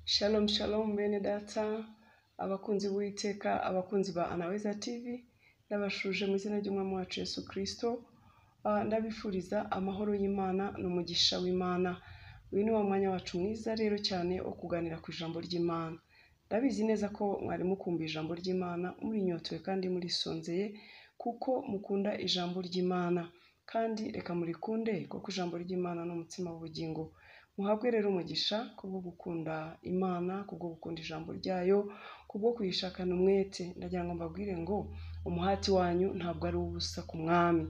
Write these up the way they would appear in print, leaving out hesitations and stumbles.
Shalom shalom bene data, abakunzi b'Uwiteka, abakunzi ba Anaweza TV, ndabashuje mu izina ry'Umwami wacu Yesu Kristo. Ndabifuriza amahoro y'Imana n'umugisha w'Imana. Uyu ni wa mwanya wacu mwiza rero cyane wo kuganira ku ijambo ry'Imana. Ndabizi neza ko mwari mukumva ijambo ry'Imana, muri nyotewe kandi muri sonzeye, kuko mukunda ijambo ry'Imana. Kandi reka murikunde kuko ijambo ry'Imana ni umutsima w'ubugingo. Muhabwe rero umugisha kubwo gukunda Imana, kubwo gukunda ijambo ryayo, kubwo kuyishakana umwete. Ndagira ngo mbabwire ngo umuhati wanyu ntabwo ari ubusa ku mwami.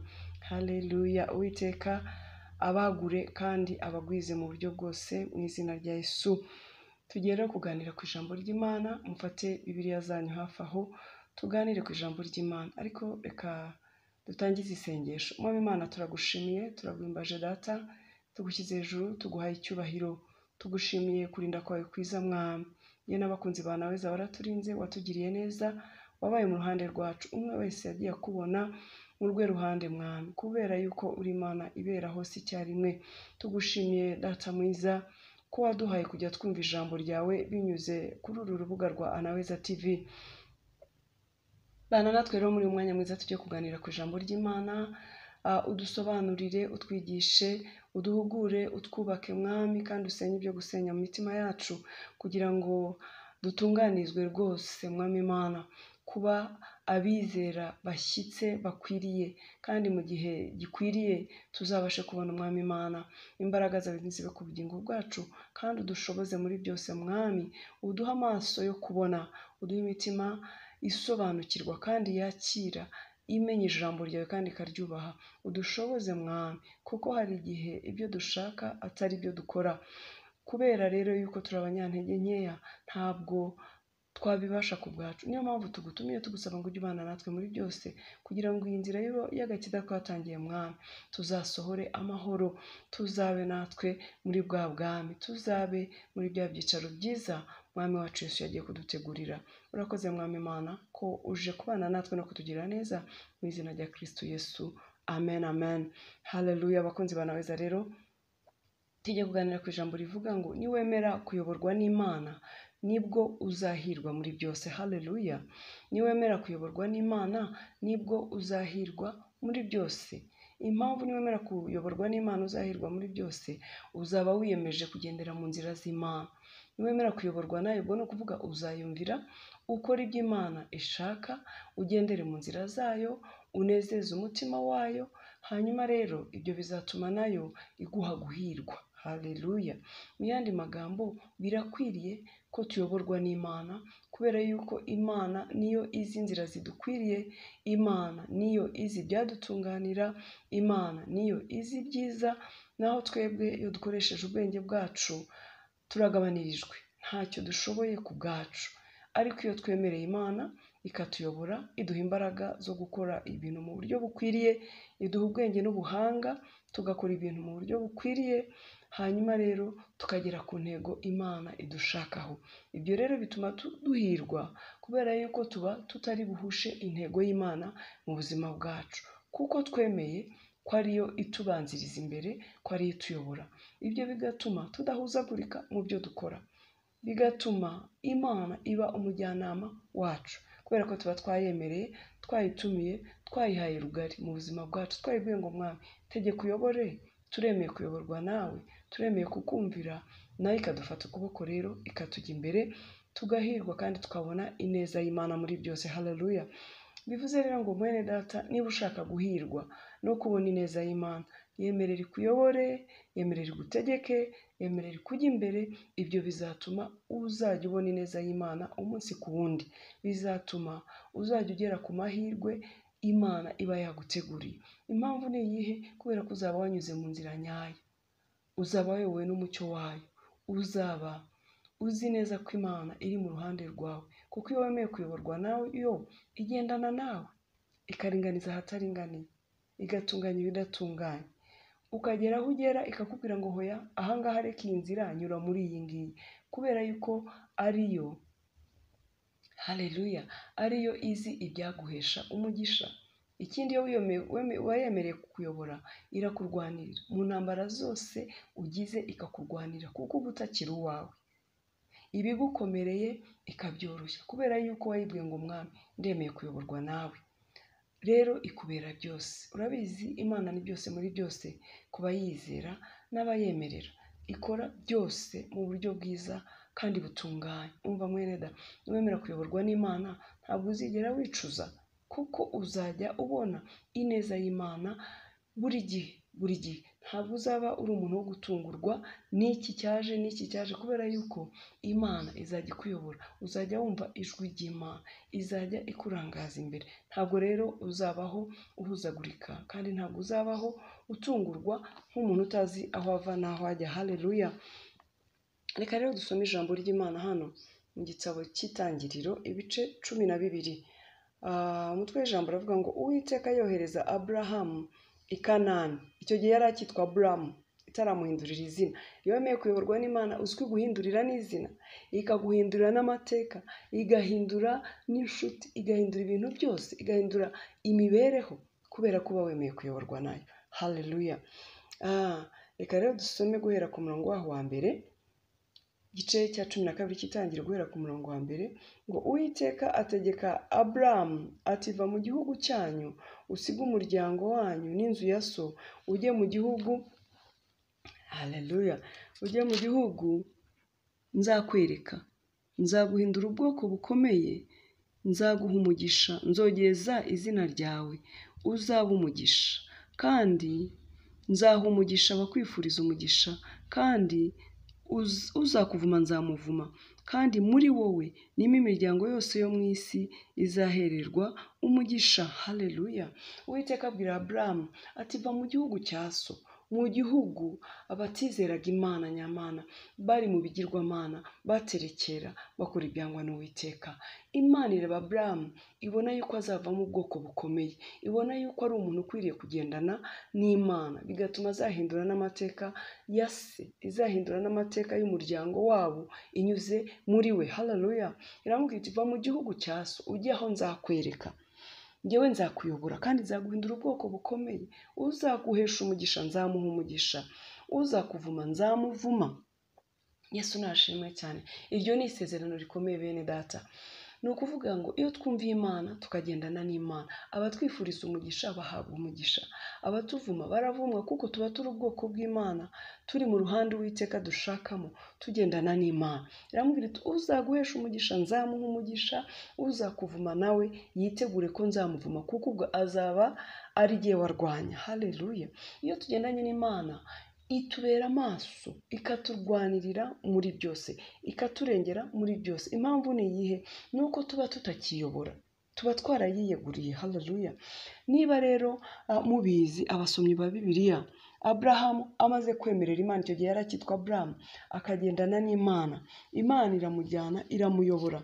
Haleluya. Uwiteka abagure kandi abagwize mu buryo bwose mu izina rya Yesu. Tugiye rero kuganira ku ijambo ry'Imana. Mufate Bibiliya zanyu hafi aho tuganire ku ijambo ry'Imana. Ariko reka dutangize isengesho. Mwami Imana, turagushimiye, turaguhimbaje data, tugushyize hejuru, tuguhaye icyubahiro, tugushimiye kurinda kwawe kwiza mwami. Ye n'abakunzi ba Naweza waraturinze, watugiriye neza, wabaye mu ruhande rwacu. Umwe wese yagiye akubona mu rwe ruhande mwami, kubera yuko uri Imana ibera hose icyarimwe. Tugushimiye data mwiza ko waduhaye kujya twumva ijambo ryawe binyuze kuri uru rubuga rwa Anaweza TV. Bana natwe rero muri umwanya mwiza tujye kuganira ku ijambo ry'Imana. Udusobanurire, utwigishe, uduhugure, utwubake mwami, kandi usenye ibyo gusenya mu mitima yacu, kugira ngo dutunganizwe rwose mwami Imana, kuba abizera bashyitse bakwiriye, kandi mu gihe gikwiriye tuzabashe kubona umwami Imana. Imbaraga zawe nizibe ku bugingo bwacu, kandi udushoboze muri byose mwami. Uduhe amaso yo kubona, uduhe imitima isobanukirwa kandi yakira, imenya ijambo ryawe kandi ikaryubaha. Udushoboze mwami, kuko hari igihe ibyo dushaka atari byo dukora. Kubera rero yuko turi abanyantege nkeya, ntabwo twabibasha ku bwacu. Niyo mpamvu tugutumiye tugusaba ngo ujye ubana natwe muri byose, kugira ngo iyi nzira y'agakiza twatangiye mwami tuzasohore amahoro, tuzabe natwe muri bwa bwami, tuzabe muri bya byicaro byiza mwami wacu Yesu yagiye kudutegurira. Urakoze mwami Imana ko uje kubana natwe no kutugirira neza, mu izina rya Kristo Yesu, amen amen. Haleluya. Abakunzi ba Naweza rero tujye kuganira ku ijambo rivuga ngo niwemera kuyoborwa n'Imana nibwo uzahirwa muri byose. Haleluya. Niwemera kuyoborwa n'Imana nibwo uzahirwa muri byose. Impamvu niwemera kuyoborwa n'Imana uzahirwa muri byose, uzaba wiyemeje kugendera mu nzira z'Imana. Niwemera kuyoborwa nayo, ubwo ni ukuvuga uzayumvira, ukora ibyo Imana ishaka, ugendere mu nzira zayo, unezeze umutima wayo. Hanyuma rero ibyo bizatuma nayo iguha guhirwa. Haleluya. Mu yandi magambo, birakwiriye ko tuyoborwa n'Imana, kubera yuko Imana niyo izi inzira zidukwiriye, Imana niyo izi ibyadutunganira, Imana niyo izi ibyiza. Naho twebwe iyo dukoresheje ubwenge bwacu turagabanirijwe, ntacyo dushoboye ku bwacu. Ariko iyo twemereye Imana ikatuyobora, iduha imbaraga zo gukora ibintu mu buryo bukwiriye, iduha ubwenge n'ubuhanga, tugakora ibintu mu buryo bukwiriye. Hanyuma rero tukagera ku ntego Imana idushakaho. Ibyo rero bituma duhirwa, kubera yuko tuba tutari buhushe intego y'Imana mu buzima bwacu, kuko twemeye ko ariyo itubanziriza imbere, ko ariyo ituyobora. Ibyo bigatuma tudahuzagurika mu byo dukora, bigatuma Imana iba umujyanama wacu, kubera ko tuba twayemereye, twayitumiye, twayihaye rugari mu buzima bwacu, twayibwiye ngo mwami tegeka uyobore. Turemeye kuyoborwa nawe, turemeye kukumvira, nayo ikadufata ukuboko rero ikatujya imbere, tugahirwa kandi tukabona ineza y'Imana muri byose. Haleluya. Bivuze rero ngo mwene data, niba ushaka guhirwa no kubona ineza y'Imana, yemerera ikuyobore, yemerera igutegeke, yemerera kujya imbere. Ibyo bizatuma uzajya ubona ineza y'Imana umunsi ku wundi, bizatuma uzajya ugera ku mahirwe Imana iba yaguteguriye. Impamvu ni iyihe? Kubera ko uzaba wanyuze mu nzira nyayo, uzaba wayobowe n'umucyo wayo, uzaba uzi neza ko Imana iri mu ruhande rwawe, kuko iyo wemeye kuyoborwa nawe, yo igendana nawe, ikaringaniza ahataringaniye, igatunganya ibidatunganye. Ukagera aho ugera ikakubwira ngo hoya, ahangaha reka iyi nzira, nyura muri iyi ngiyi, kubera yuko ariyo, haleluya, ariyo izi ibyaguhesha umugisha. Ikindi, iyo wayemereye kukuyobora, irakurwanirira mu ntambara zose ugize, ikakurwanira kuko uba utakiri uwawe. ibigukomereye ikabyoroshya, kubera yuko wayibwiye ngo mwami ndemeye kuyoborwa nawe. Rero ikubera byose. Urabizi Imana ni byose muri byose ku bayizera n'abayemerera. Ikora byose mu buryo bwiza kandi butunganye. Umva mwene da, niwemera kuyoborwa n'Imana ntabwo uzigera wicuza, kuko uzajya ubona ineza y'Imana buri gihe. Ntabwo uzaba uri umuntu wo gutungurwa n'iki cyaje, kubera yuko Imana izajya ikuyobora. Uzajya wumva ijwi ry'Imana, izajya ikurangaza imbere. Ntabwo rero uzabaho uhuzagurika, kandi ntabwo uzabaho utungurwa nk'umuntu utazi aho ava n'aho ajya. Haleluya. Reka rero dusome ijambo ry'Imana hano mu gitabo cy'Itangiriro ibice 12. Umutwe w'ijambo aravuga ngo Uwiteka yohereza Aburahamu i Kanani. Icyo gihe yari akitwa Aburamu, itaramuhindurira izina. Iyo wemeye kuyoborwa n'Imana uzwi guhindurira n'izina, ikaguhindurira n'amateka, igahindura n'inshuti, igahindura ibintu byose, igahindura imibereho, kubera kuba wemeye kuyoborwa nayo. Haleluya. Reka rero dusome guhera ku murongo waho wa mbere, igice cya 12 cy'Itangiriro guhera ku murongo wa mbere, ngo Uwiteka ategeka Aburamu ati va mu gihugu cyanyu, usige umuryango wanyu n'inzu ya so, ujye mu gihugu, haleluya, ujye mu gihugu nzakwereka. Nzaguhindura ubwoko bukomeye, nzaguha umugisha, nzogeza izina ryawe, uzaba umugisha, kandi nzaha umugisha abakwifuriza umugisha, kandi uzakuvuma nzamuvuma, kandi muri wowe nimo imiryango yose yo mu isi izahererwa umugisha. Haleluya. Uwiteka abwira Aburamu ati va mu gihugu cya so, mu gihugu abatizeraga Imana nyamana, bari mu bigirwamana, baterekera, bakora ibyangwa n'Uwiteka. Imana ireba Aburamu, ibona yuko azavamo ubwoko bukomeye, ibona yuko ari umuntu ukwiriye kugendana n'Imana, bigatuma azahindura n'amateka ya se, izahindura n'amateka y'umuryango wabo inyuze muri we. Haleluya. Iramubwira iti va mu gihugu cya so, ujye aho nzakwereka. Njyewe nzakuyobora kandi nzaguhindura ubwoko bukomeye. Uzaguhesha umugisha nzamuha umugisha, uzakuvuma nzamuvuma. Yesu nashimwe cyane. Iryo ni isezerano rikomeye bene data. Ni ukuvuga ngo iyo twumviye Imana tukagendana n'Imana, abatwifuriza umugisha bahabwa umugisha, abatuvuma baravumwa, kuko tuba turi ubwoko bw'Imana, turi mu ruhande Uwiteka dushakamo, tugendana n'Imana. Iramubwira iti uzaguhesha umugisha nzamuha umugisha, uzakuvuma nawe yitegure ko nzamuvuma, kuko ubwo azaba ari jye warwanya. Haleluya. Iyo tugendanye n'Imana itubera amaso, ikaturwanirira muri byose, ikaturengera muri byose. Impamvu ni iyihe? Nuko tuba tutakiyobora, tuba twarayiyeguriye. Haleluya. Niba rero mubizi abasomyi ba Bibiliya, Aburahamu amaze kwemerera Imana, icyo gihe yari akitwa Aburamu, akagendana n'Imana, Imana iramujyana, iramuyobora.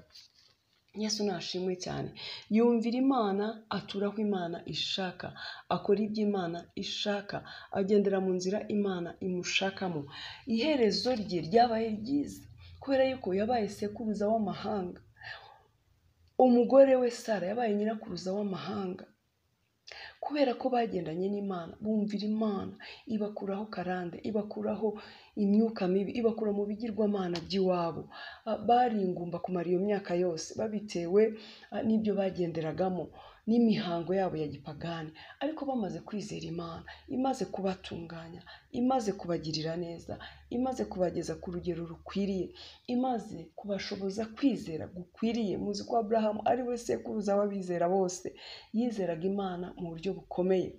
Yesu nashimwe cyane. Yumvira Imana, atura aho Imana ishaka, akora ibyo Imana ishaka, agendera mu nzira Imana imushakamo. Iherezo rye ryabaye ryiza, kubera yuko yabaye sekuruza w'amahanga. Umugore we Sara yabaye nyirakuruza w'amahanga, kubera ko bagendanye n'Imana, bumvira Imana, ibakuraho karande, ibakuraho imyuka mibi, ibakura mu bigirwamana by'iwabo. Bari ingumba kumara iyo myaka yose, babitewe n'ibyo bagenderagamo, n'imihango yabo ya gipagani. Ariko bamaze kwizera Imana, imaze kubatunganya, imaze kubagirira neza, imaze kubageza ku rugero rukwiriye, imaze kubashoboza kwizera gukwiriye. Muzi ko Aburahamu ari we sekuruza w'abizera bose, yizeraga Imana mu buryo bukomeye.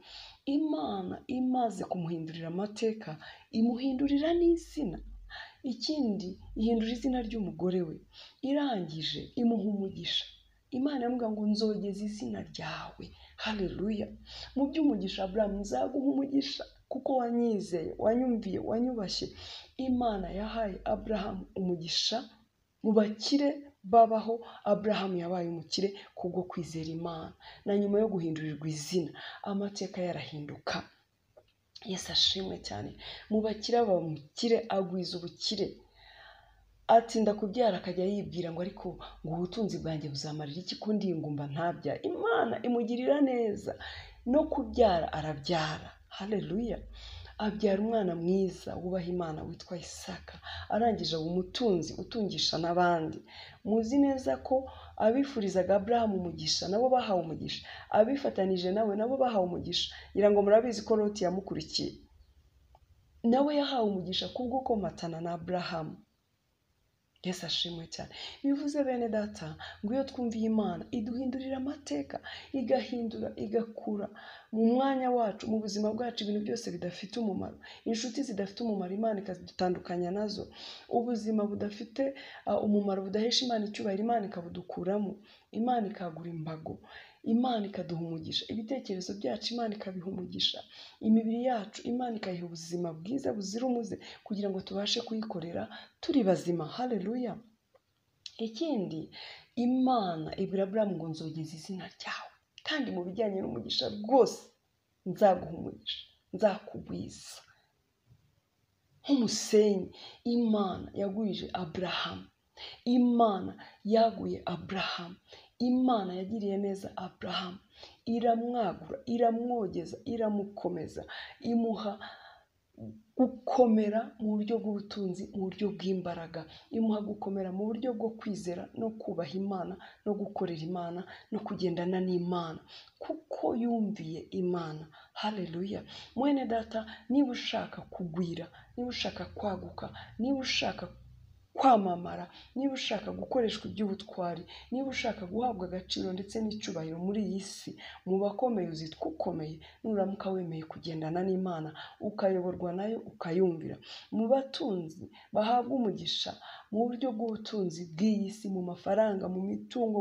Imana imaze kumuhindurira amateka, imuhindurira n'izina. Ikindi, ihindura izina ry'umugore we. Irangije imuha umugisha. Imana yamubwira ngo nzogeza izina ryawe. Haleluya. Mu by'umugisha Aburahamu, nzaguha umugisha kuko wanyizeye, wanyumviye, wanyubashye. Imana yahaye Aburahamu umugisha. Mu bakire babaho, Aburahamu yabaye umukire kubwo kwizera Imana. Na nyuma yo guhindurirwa izina, amateka yarahinduka. Yesu ashimwe cyane. Mu bakire aba umukire, agwiza ubukire. Atinda kubyara, akajya yibwira ngo ariko ngo ubutunzi bwanjye buzamarira iki ko ndi ingumba ntabyara. Imana imugirira neza, no kubyara arabyara. Haleluya. abyara umwana mwiza wubaha Imana witwa Isaka, arangije aba umutunzi utungisha n'abandi. Muzi neza ko abifurizaga Aburahamu umugisha nabo bahawe umugisha, abifatanije nawe nabo bahawe umugisha. Ngira ngo murabizi ko Loti yamukurikiye, nawe yahawe umugisha kubwo komatana na Aburahamu. Yesu ashimwe cyane. Bivuze bene data ngo iyo twumviye Imana iduhindurira amateka, igahindura igakura mu mwanya wacu, mu buzima bwacu, ibintu byose bidafite umumaro, inshuti zidafite umumaro Imana ikadutandukanya nazo, ubuzima budafite umumaro budahesha Imana icyubahiro Imana ikabudukuramo, Imana ikagura imbago, Imana ikaduha umugisha, ibitekerezo byacu Imana ikabiha umugisha, imibiri yacu Imana ikayiha ubuzima bwiza buzira umuze kugira ngo tubashe kuyikorera turi bazima. Haleluya. Ikindi, Imana ibwira Aburahamu ngo nzogeza izina ryawe, kandi mu bijyanye n'umugisha rwose nzaguha umugisha, nzakugwiza. Nk'umusenyi Imana yagwije Aburahamu, Imana yaguye Aburahamu, Imana yagiriye neza Aburahamu, iramwagura, iramwogeza, iramukomeza, imuha gukomera mu buryo bw'ubutunzi, mu buryo bw'imbaraga, imuha gukomera mu buryo bwo kwizera no kubaha Imana no gukorera Imana no kugendana n'Imana kuko yumviye Imana. Haleluya. Mwene data, niba ushaka kugwira, niba ushaka kwaguka, niba ushaka kwamamara, niba ushaka gukoreshwa iby'ubutwari, niba ushaka guhabwa agaciro ndetse n'icyubahiro muri iyi si, mu bakomeye uzitwa ukomeye nuramuka wemeye kugendana n'Imana, ukayoborwa nayo, ukayumvira. Mu batunzi bahabwa umugisha mu buryo bw'ubutunzi bw'iyi si, mu mafaranga, mu mitungo,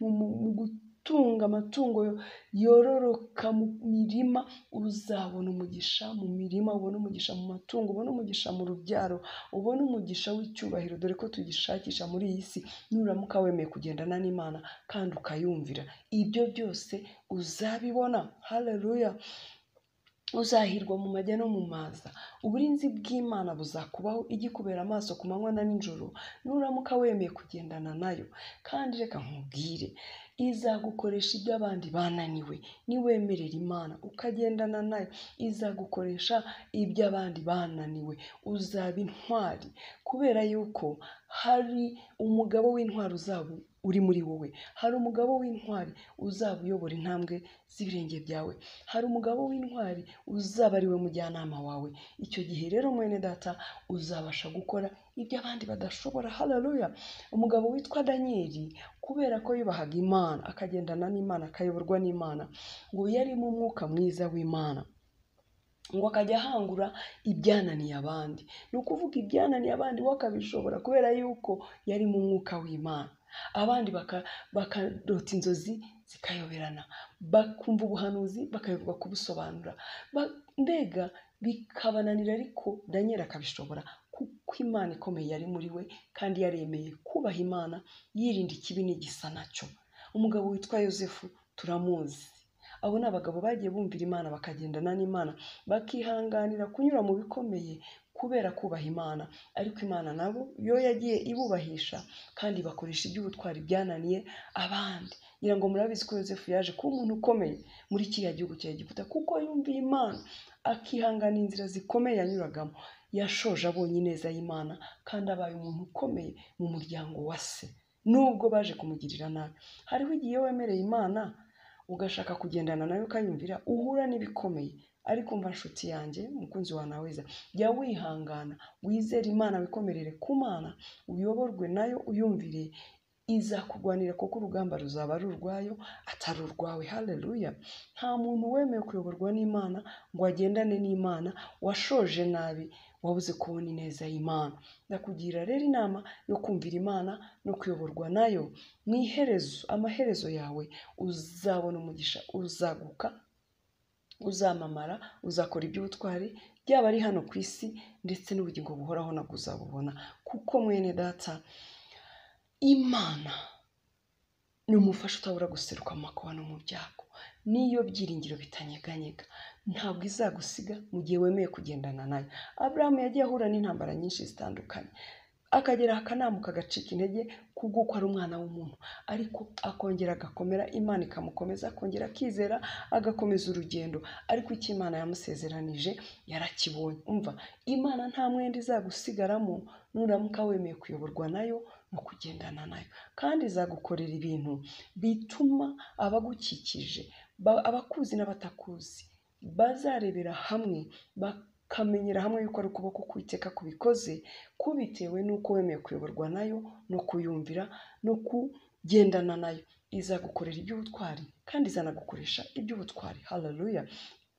mu gutunga amatungo yororoka, mu mirima uzabona umugisha, mu mirima ubona umugisha, mu matungo ubona umugisha, mu rubyaro ubona umugisha w'icyubahiro, dore ko tugishakisha muri iyi si. Nuramuka wemeye kugendana n'Imana kandi ukayumvira, ibyo byose uzabibona. Haleluya. Uzahirwa mu majya no mu maza, uburinzi bw'Imana buzakubaho igikubera amaso ku manywa na nijoro nuramuka wemeye kugendana nayo. Kandi reka nkubwire, izagukoresha ibyo abandi bananiwe niwemerera Imana ukagendana nayo, izagukoresha ibyo abandi bananiwe. Uzaba intwari kubera yuko hari umugabo w'intwari uzaba uri muri wowe, hari umugabo w'intwari uzaba uyobora intambwe z'ibirenge byawe, hari umugabo w'intwari uzaba ari we mujyanama wawe. Icyo gihe rero mwene data uzabasha gukora ibyo abandi badashobora. Haleluya. Umugabo witwa Danieli, kubera ko yubahaga Imana akagendana n'Imana akayoborwa n'Imana, ngo yari mu mwuka mwiza w'Imana, ngo akajya ahangura ibyananiye abandi. Ni ukuvuga ibyananiye abandi we akabishobora kubera yuko yari mu mwuka w'Imana. Abandi bakarota inzozi zikayoberana, bakumva ubuhanuzi bakayoberwa kubusobanura, mbega bikabananira, ariko Danieli akabishobora kuko Imana ikomeye yari muri we kandi yaremeye kubaha Imana, yirinda ikibi n'igisa nacyo. Umugabo witwa Yosefu turamuzi. Abo ni abagabo bagiye bumvira Imana bakagendana n'Imana, bakihanganira kunyura mu bikomeye kubera kubaha Imana, ariko Imana nabo yo yagiye ibubahisha kandi bakoresha iby'ubutwari byananiye abandi. Ngira ngo murabizi ko Yosefu yaje kuba umuntu ukomeye muri kiriya gihugu cya Egiputa kuko yumviye Imana akihangana inzira zikomeye yanyuragamo. Yashoje abonye ineza y'Imana kandi abaye umuntu ukomeye mu muryango wa se, nubwo baje kumugirira nabi. Hariho igihe wemereye Imana ugashaka kugendana nayo ukayumvira, uhura n'ibikomeye. Ariko mva nshuti yanjye, mukunzi wa Naweza, jya wihangana, wizere Imana, wikomerere ku Mana, uyoborwe nayo, uyumvire, izakurwanira kuko urugamba ruzaba ari urwayo atari urwawe. Haleluya. Nta muntu wemeye kuyoborwa n'Imana ngo agendane n'Imana washoje nabi, wabuze kubona ineza y'Imana. Ndakugira rero inama yo kumvira Imana no kuyoborwa nayo. Mu iherezo, amaherezo yawe uzabona umugisha, uzaguka, uzamamara, uzakora iby'ubutwari, byaba ari hano ku isi ndetse n'ubugingo buhoraho nabwo uzabubona. Kuko mwene data, Imana ni umufasha utabura guseruka mu makuba no mu byago. Niyo byiringiro bitanyeganyega, ntabwo izagusiga mu gihe wemeye kugendana nayo. Aburahamu yagiye ahura n'intambara nyinshi zitandukanye, akagera akanama kagacika intege kubw'uko ari umwana w'umuntu, ariko akongera agakomera, Imana ikamukomeza, akongera akizera, agakomeza urugendo. Ariko icyo Imana yamusezeranije yarakibonye. Umva, Imana nta mwenda izagusigaramo nuramuka wemeye kuyoborwa nayo no kugendana nayo, kandi izagukorera ibintu bituma abagukikije, abakuzi n'abatakuzi, bazarebera hamwe bakamenyera hamwe yuko ari ukuboko kw'Uwiteka kubikoze, kubitewe n'uko wemeye kuyoborwa nayo no kuyumvira no kugendana nayo. Izagukorera iby'ubutwari kandi izanagukoresha iby'ubutwari. Haleluya!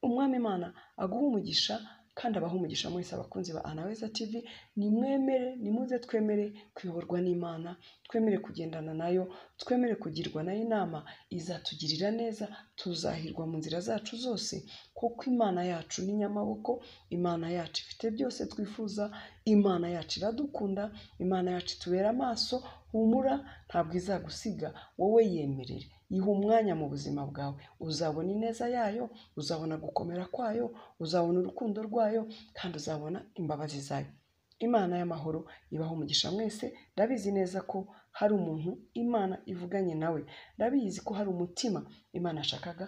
Umwami Imana aguha umugisha kandi abaha umugisha mwese abakunzi ba Anaweza TV. Nimuze twemere kuyoborwa n'Imana, twemere kugendana nayo, twemere kugirwa nayo inama. Izatugirira neza, tuzahirwa mu nzira zacu zose, kuko Imana yacu ni nyamaboko, Imana yacu ifite byose twifuza, Imana yacu iradukunda, Imana yacu itubera amaso. Humura, ntabwo izagusiga, wowe yemerere, yiha umwanya mu buzima bwawe, uzabona ineza yayo, uzabona gukomera kwayo, uzabona urukundo rwayo, kandi uzabona imbabazi zayo. Imana y'amahoro ibaho umugisha mwese. Ndabizi neza ko hari umuntu Imana ivuganye nawe, ndabizi ko hari umutima Imana yashakaga